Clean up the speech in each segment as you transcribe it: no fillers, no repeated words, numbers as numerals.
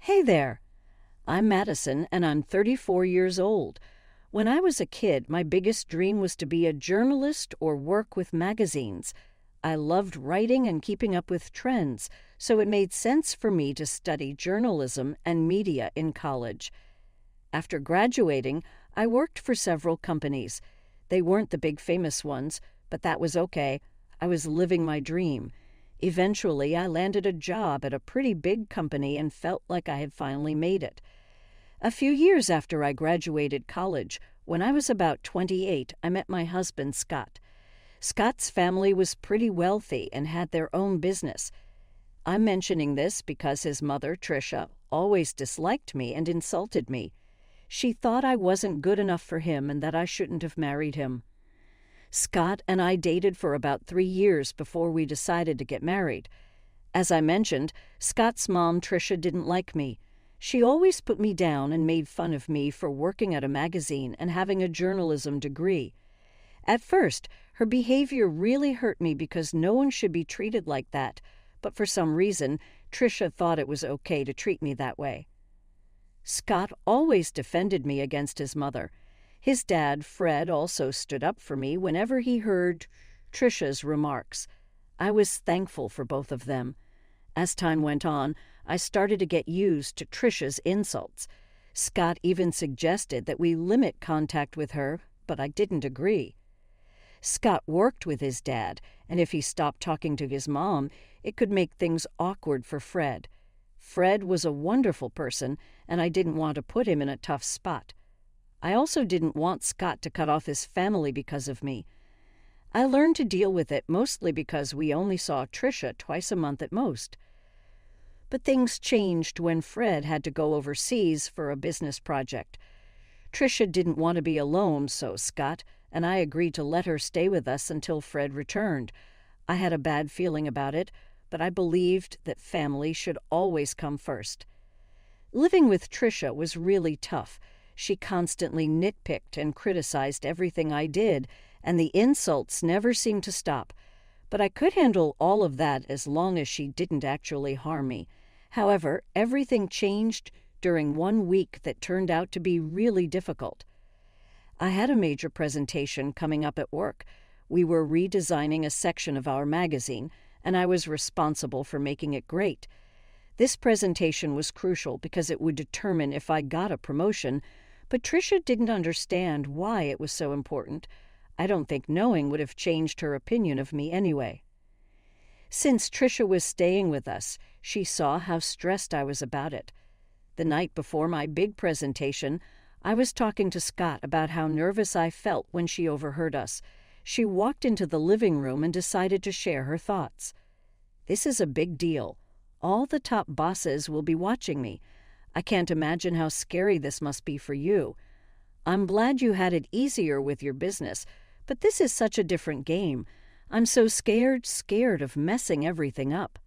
Hey there, I'm Madison and I'm 34 years old. When I was a kid, my biggest dream was to be a journalist or work with magazines. I loved writing and keeping up with trends, so it made sense for me to study journalism and media in college. After graduating, I worked for several companies. They weren't the big famous ones, but that was okay. I was living my dream. Eventually, I landed a job at a pretty big company and felt like I had finally made it. A few years after I graduated college, when I was about 28, I met my husband, Scott. Scott's family was pretty wealthy and had their own business. I'm mentioning this because his mother, Tricia, always disliked me and insulted me. She thought I wasn't good enough for him and that I shouldn't have married him. Scott and I dated for about 3 years before we decided to get married. As I mentioned, Scott's mom, Tricia, didn't like me. She always put me down and made fun of me for working at a magazine and having a journalism degree. At first, her behavior really hurt me because no one should be treated like that, but for some reason, Tricia thought it was okay to treat me that way. Scott always defended me against his mother. His dad, Fred, also stood up for me whenever he heard Tricia's remarks. I was thankful for both of them. As time went on, I started to get used to Tricia's insults. Scott even suggested that we limit contact with her, but I didn't agree. Scott worked with his dad, and if he stopped talking to his mom, it could make things awkward for Fred. Fred was a wonderful person, and I didn't want to put him in a tough spot. I also didn't want Scott to cut off his family because of me. I learned to deal with it mostly because we only saw Tricia twice a month at most. But things changed when Fred had to go overseas for a business project. Tricia didn't want to be alone, so Scott and I agreed to let her stay with us until Fred returned. I had a bad feeling about it, but I believed that family should always come first. Living with Tricia was really tough. She constantly nitpicked and criticized everything I did, and the insults never seemed to stop. But I could handle all of that as long as she didn't actually harm me. However, everything changed during one week that turned out to be really difficult. I had a major presentation coming up at work. We were redesigning a section of our magazine, and I was responsible for making it great. This presentation was crucial because it would determine if I got a promotion, but Tricia didn't understand why it was so important. I don't think knowing would have changed her opinion of me anyway. Since Tricia was staying with us, she saw how stressed I was about it. The night before my big presentation, I was talking to Scott about how nervous I felt when she overheard us. She walked into the living room and decided to share her thoughts. "This is a big deal. All the top bosses will be watching me. I can't imagine how scary this must be for you. I'm glad you had it easier with your business, but this is such a different game. I'm so scared of messing everything up."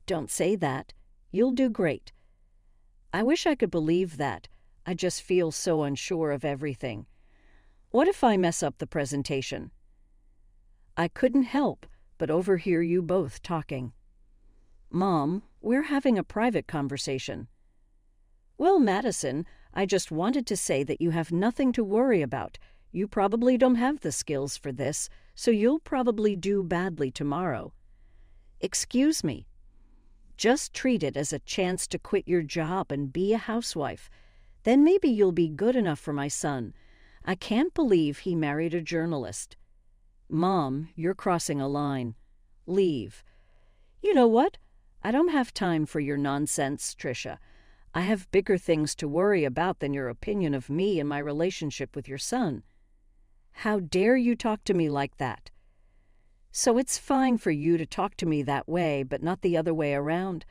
"Don't say that. You'll do great." I wish I could believe that. I just feel so unsure of everything. What if I mess up the presentation? I couldn't help but overhear you both talking. "Mom, we're having a private conversation." "Well, Madison, I just wanted to say that you have nothing to worry about. You probably don't have the skills for this, so you'll probably do badly tomorrow." "Excuse me." "Just treat it as a chance to quit your job and be a housewife. Then maybe you'll be good enough for my son. I can't believe he married a journalist." "Mom, you're crossing a line. Leave." "You know what? I don't have time for your nonsense, Tricia. I have bigger things to worry about than your opinion of me and my relationship with your son." "How dare you talk to me like that?" "So it's fine for you to talk to me that way, but not the other way around?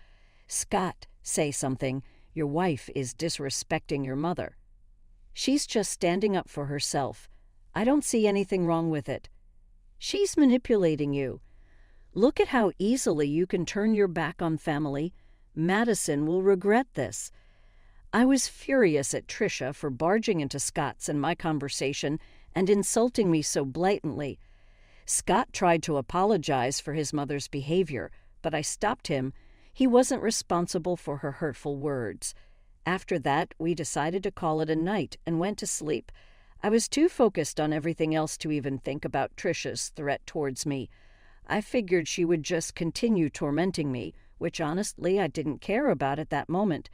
Scott, say something. Your wife is disrespecting your mother." "She's just standing up for herself. I don't see anything wrong with it." "She's manipulating you. Look at how easily you can turn your back on family. Madison will regret this." I was furious at Tricia for barging into Scott's and my conversation and insulting me so blatantly. Scott tried to apologize for his mother's behavior, but I stopped him. He wasn't responsible for her hurtful words. After that, we decided to call it a night and went to sleep. I was too focused on everything else to even think about Trisha's threat towards me. I figured she would just continue tormenting me, which honestly I didn't care about at that moment.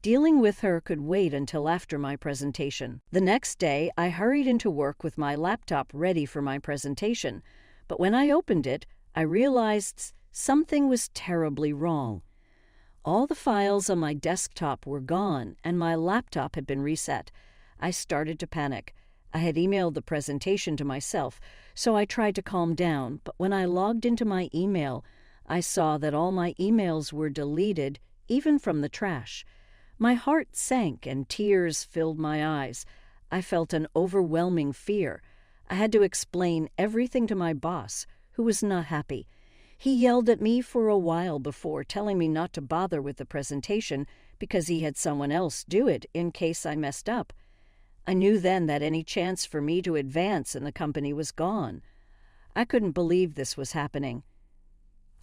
Dealing with her could wait until after my presentation. The next day, I hurried into work with my laptop ready for my presentation, but when I opened it, I realized something was terribly wrong. All the files on my desktop were gone, and my laptop had been reset. I started to panic. I had emailed the presentation to myself, so I tried to calm down, but when I logged into my email, I saw that all my emails were deleted, even from the trash. My heart sank and tears filled my eyes. I felt an overwhelming fear. I had to explain everything to my boss, who was not happy. He yelled at me for a while before telling me not to bother with the presentation because he had someone else do it in case I messed up. I knew then that any chance for me to advance in the company was gone. I couldn't believe this was happening.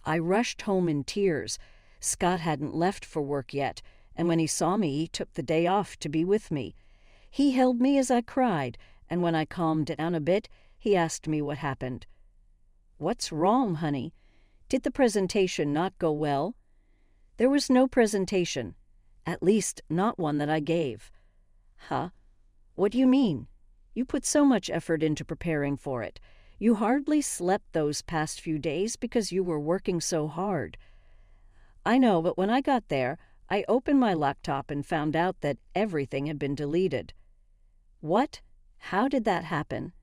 I rushed home in tears. Scott hadn't left for work yet, and when he saw me, he took the day off to be with me. He held me as I cried, and when I calmed down a bit, he asked me what happened. "What's wrong, honey? Did the presentation not go well?" "There was no presentation. At least, not one that I gave." "Huh? What do you mean? You put so much effort into preparing for it. You hardly slept those past few days because you were working so hard." "I know, but when I got there, I opened my laptop and found out that everything had been deleted." "What? How did that happen?"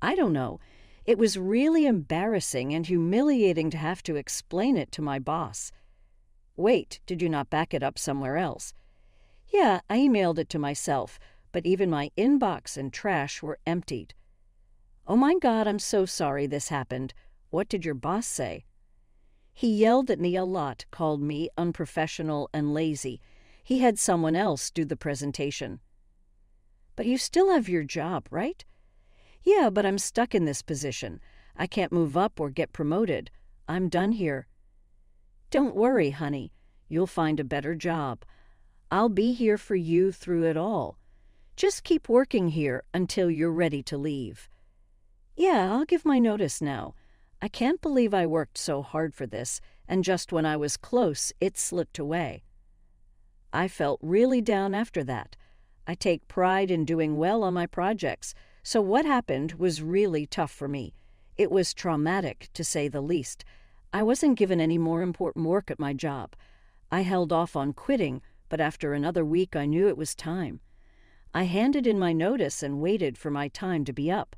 "I don't know. It was really embarrassing and humiliating to have to explain it to my boss." "Wait, did you not back it up somewhere else?" "Yeah, I emailed it to myself, but even my inbox and trash were emptied." "Oh my God, I'm so sorry this happened. What did your boss say?" "He yelled at me a lot, called me unprofessional and lazy. He had someone else do the presentation." "But you still have your job, right?" "Yeah, but I'm stuck in this position. I can't move up or get promoted. I'm done here." "Don't worry, honey. You'll find a better job. I'll be here for you through it all. Just keep working here until you're ready to leave." "Yeah, I'll give my notice now. I can't believe I worked so hard for this, and just when I was close, it slipped away." I felt really down after that. I take pride in doing well on my projects, so what happened was really tough for me. It was traumatic, to say the least. I wasn't given any more important work at my job. I held off on quitting, but after another week I knew it was time. I handed in my notice and waited for my time to be up.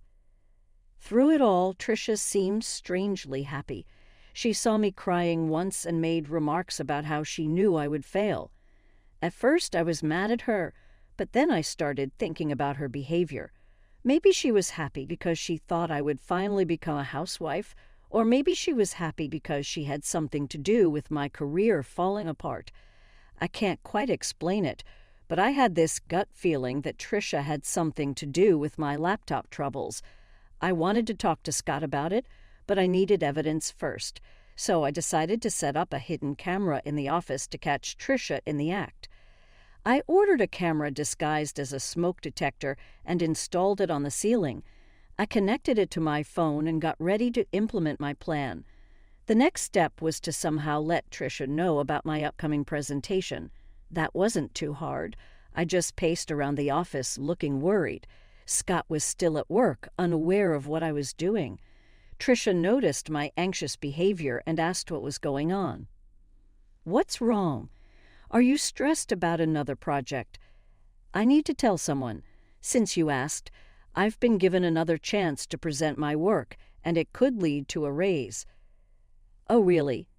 Through it all, Tricia seemed strangely happy. She saw me crying once and made remarks about how she knew I would fail. At first I was mad at her, but then I started thinking about her behavior. Maybe she was happy because she thought I would finally become a housewife, or maybe she was happy because she had something to do with my career falling apart. I can't quite explain it, but I had this gut feeling that Tricia had something to do with my laptop troubles. I wanted to talk to Scott about it, but I needed evidence first, so I decided to set up a hidden camera in the office to catch Tricia in the act. I ordered a camera disguised as a smoke detector and installed it on the ceiling. I connected it to my phone and got ready to implement my plan. The next step was to somehow let Tricia know about my upcoming presentation. That wasn't too hard. I just paced around the office looking worried. Scott was still at work, unaware of what I was doing. Tricia noticed my anxious behavior and asked what was going on. "What's wrong? Are you stressed about another project?" "I need to tell someone. Since you asked, I've been given another chance to present my work, and it could lead to a raise." "Oh, really?"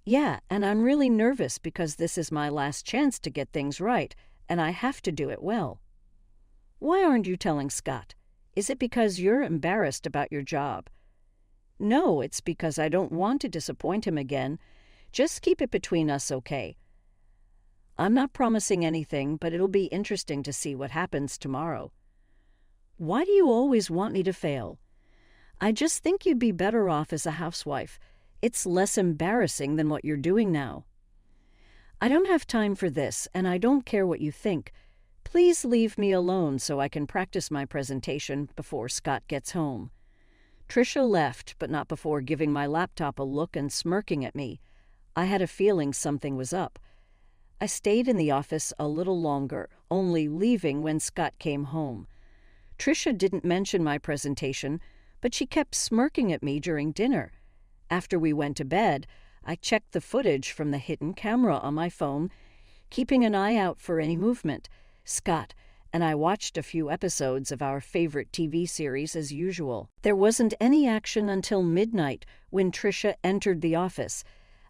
"Yeah, and I'm really nervous because this is my last chance to get things right, and I have to do it well." "Why aren't you telling Scott? Is it because you're embarrassed about your job?" "No, it's because I don't want to disappoint him again. Just keep it between us, okay?" "I'm not promising anything, but it'll be interesting to see what happens tomorrow." "Why do you always want me to fail?" "I just think you'd be better off as a housewife. It's less embarrassing than what you're doing now." I don't have time for this, and I don't care what you think. Please leave me alone so I can practice my presentation before Scott gets home. Trisha left, but not before giving my laptop a look and smirking at me. I had a feeling something was up. I stayed in the office a little longer, only leaving when Scott came home. Trisha didn't mention my presentation, but she kept smirking at me during dinner. After we went to bed, I checked the footage from the hidden camera on my phone, keeping an eye out for any movement. Scott and I watched a few episodes of our favorite TV series as usual. There wasn't any action until midnight when Trisha entered the office.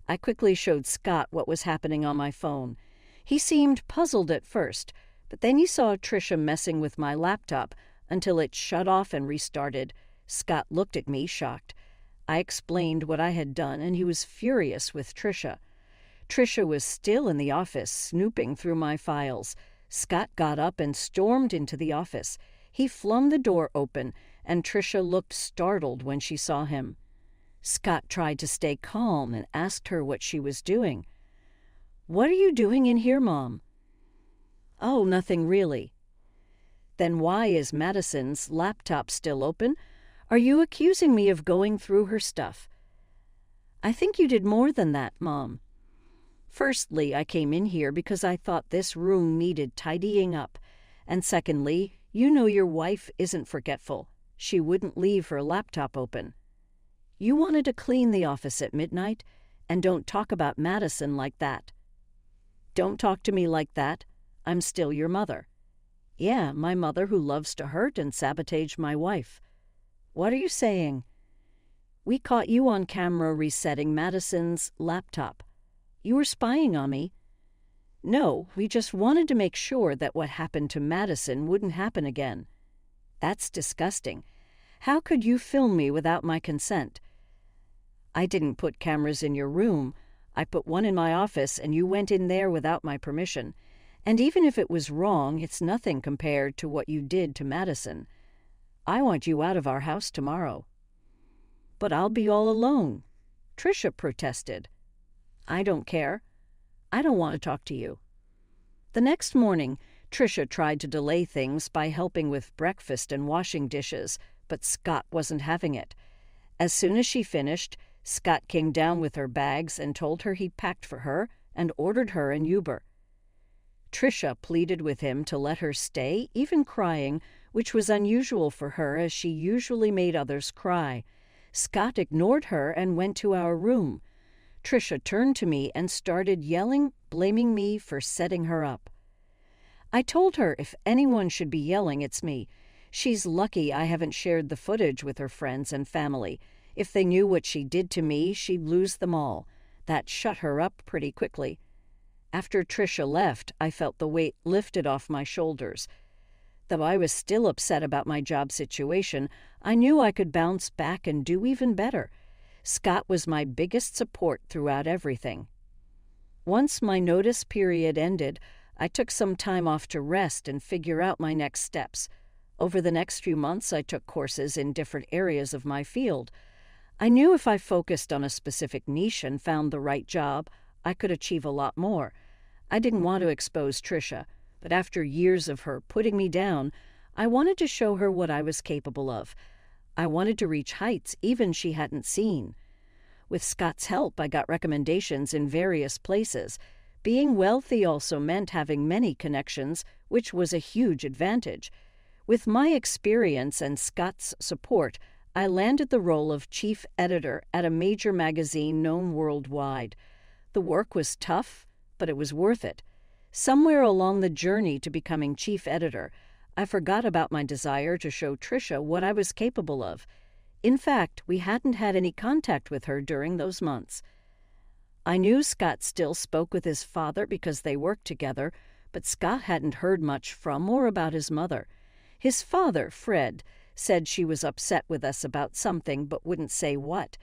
I quickly showed Scott what was happening on my phone. He seemed puzzled at first, but then he saw Trisha messing with my laptop until it shut off and restarted. Scott looked at me, shocked. I explained what I had done, and he was furious with Trisha. Trisha was still in the office, snooping through my files. Scott got up and stormed into the office. He flung the door open, and Trisha looked startled when she saw him. Scott tried to stay calm and asked her what she was doing. "What are you doing in here, Mom?" "Oh, nothing really." "Then why is Madison's laptop still open? Are you accusing me of going through her stuff?" "I think you did more than that, Mom. Firstly, I came in here because I thought this room needed tidying up. And secondly, you know your wife isn't forgetful. She wouldn't leave her laptop open. You wanted to clean the office at midnight, and don't talk about Madison like that." "Don't talk to me like that. I'm still your mother." "Yeah, my mother who loves to hurt and sabotage my wife." "What are you saying?" "We caught you on camera resetting Madison's laptop. You were spying on me." "No, we just wanted to make sure that what happened to Madison wouldn't happen again." "That's disgusting. How could you film me without my consent?" "I didn't put cameras in your room. I put one in my office, and you went in there without my permission. And even if it was wrong, it's nothing compared to what you did to Madison. I want you out of our house tomorrow." "But I'll be all alone," Trisha protested. "I don't care. I don't want to talk to you." The next morning, Trisha tried to delay things by helping with breakfast and washing dishes, but Scott wasn't having it. As soon as she finished, Scott came down with her bags and told her he'd packed for her and ordered her an Uber. Trisha pleaded with him to let her stay, even crying, which was unusual for her as she usually made others cry. Scott ignored her and went to our room. Trisha turned to me and started yelling, blaming me for setting her up. I told her if anyone should be yelling, it's me. She's lucky I haven't shared the footage with her friends and family. If they knew what she did to me, she'd lose them all. That shut her up pretty quickly. After Trisha left, I felt the weight lifted off my shoulders. Though I was still upset about my job situation, I knew I could bounce back and do even better. Scott was my biggest support throughout everything. Once my notice period ended, I took some time off to rest and figure out my next steps. Over the next few months, I took courses in different areas of my field. I knew if I focused on a specific niche and found the right job, I could achieve a lot more. I didn't want to expose Trisha, but after years of her putting me down, I wanted to show her what I was capable of. I wanted to reach heights even she hadn't seen. With Scott's help, I got recommendations in various places. Being wealthy also meant having many connections, which was a huge advantage. With my experience and Scott's support, I landed the role of chief editor at a major magazine known worldwide. The work was tough, but it was worth it. Somewhere along the journey to becoming chief editor, I forgot about my desire to show Trisha what I was capable of. In fact, we hadn't had any contact with her during those months. I knew Scott still spoke with his father because they worked together, but Scott hadn't heard much from or about his mother. His father, Fred, said she was upset with us about something but wouldn't say what.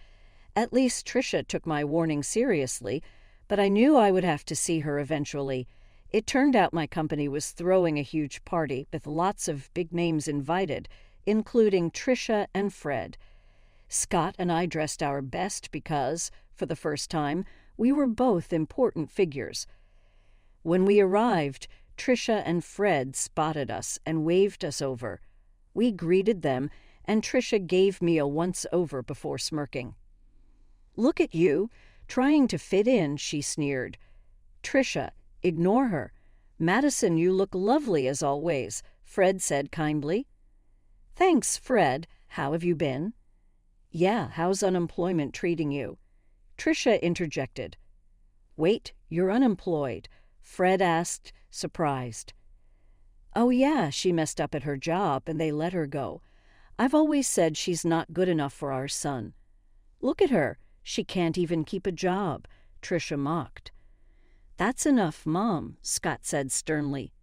At least Trisha took my warning seriously, but I knew I would have to see her eventually. It turned out my company was throwing a huge party with lots of big names invited, including Trisha and Fred. Scott and I dressed our best because, for the first time, we were both important figures. When we arrived, Trisha and Fred spotted us and waved us over. We greeted them, and Trisha gave me a once-over before smirking. "Look at you, trying to fit in," she sneered. "Trisha, ignore her. Madison, you look lovely as always," Fred said kindly. "Thanks, Fred. How have you been?" "Yeah, how's unemployment treating you?" Trisha interjected. "Wait, you're unemployed?" Fred asked, surprised. "Oh yeah, she messed up at her job and they let her go. I've always said she's not good enough for our son." "Look at her. She can't even keep a job," Trisha mocked. "That's enough, Mom," Scott said sternly.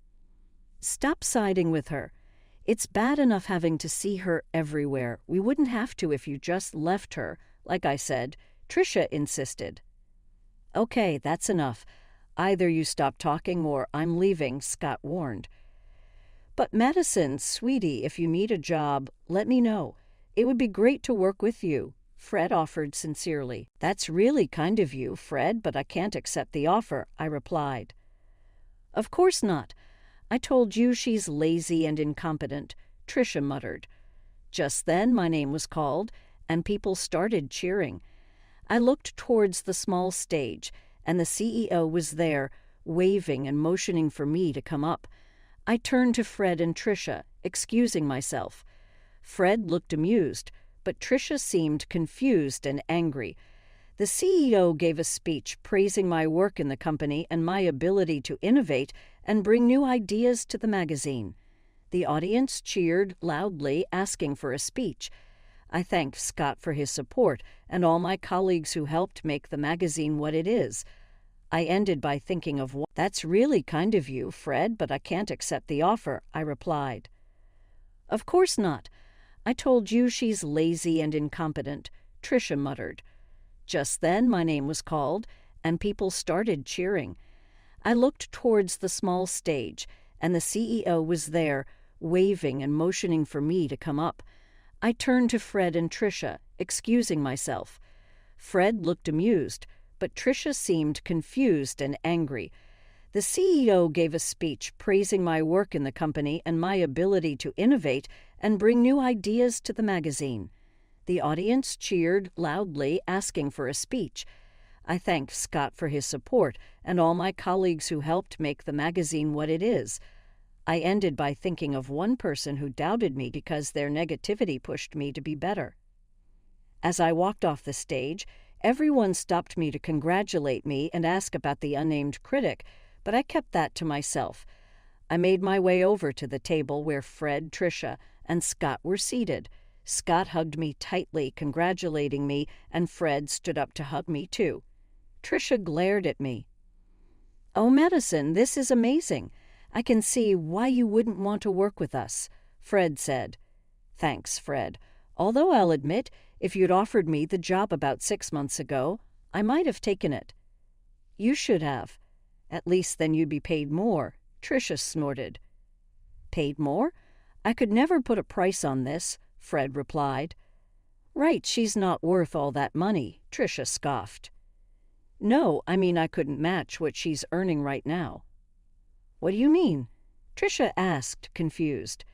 "Stop siding with her. It's bad enough having to see her everywhere. We wouldn't have to if you just left her, like I said," Trisha insisted. "Okay, that's enough. Either you stop talking or I'm leaving," Scott warned. "But Madison, sweetie, if you need a job, let me know. It would be great to work with you," Fred offered sincerely. "That's really kind of you, Fred, but I can't accept the offer," I replied. "Of course not. I told you she's lazy and incompetent," Trisha muttered. Just then my name was called, and people started cheering. I looked towards the small stage, and the CEO was there, waving and motioning for me to come up. I turned to Fred and Trisha, excusing myself. Fred looked amused, but Trisha seemed confused and angry. The CEO gave a speech praising my work in the company and my ability to innovate and bring new ideas to the magazine. The audience cheered loudly, asking for a speech. I thanked Scott for his support and all my colleagues who helped make the magazine what it is. I ended by thinking of what. "That's really kind of you, Fred, but I can't accept the offer," I replied. "Of course not. I told you she's lazy and incompetent," Trisha muttered. Just then my name was called, and people started cheering. I looked towards the small stage, and the CEO was there, waving and motioning for me to come up. I turned to Fred and Trisha, excusing myself. Fred looked amused, but Trisha seemed confused and angry. The CEO gave a speech praising my work in the company and my ability to innovate and bring new ideas to the magazine. The audience cheered loudly, asking for a speech. I thanked Scott for his support and all my colleagues who helped make the magazine what it is. I ended by thinking of one person who doubted me because their negativity pushed me to be better. As I walked off the stage, everyone stopped me to congratulate me and ask about the unnamed critic, but I kept that to myself. I made my way over to the table where Fred, Trisha, and Scott were seated. Scott hugged me tightly, congratulating me, and Fred stood up to hug me too. Trisha glared at me. "Oh, Madison, this is amazing. I can see why you wouldn't want to work with us," Fred said. "Thanks, Fred. Although I'll admit, if you'd offered me the job about 6 months ago, I might have taken it." "You should have. At least then you'd be paid more," Trisha snorted. "Paid more? I could never put a price on this," Fred replied. "Right, she's not worth all that money," Trisha scoffed. "No, I mean I couldn't match what she's earning right now." "What do you mean?" Trisha asked, confused.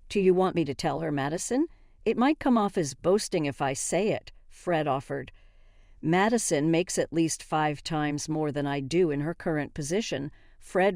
"Do you want me to tell her, Madison? It might come off as boasting if I say it," Fred offered. "Madison makes at least 5 times more than I do in her current position," Fred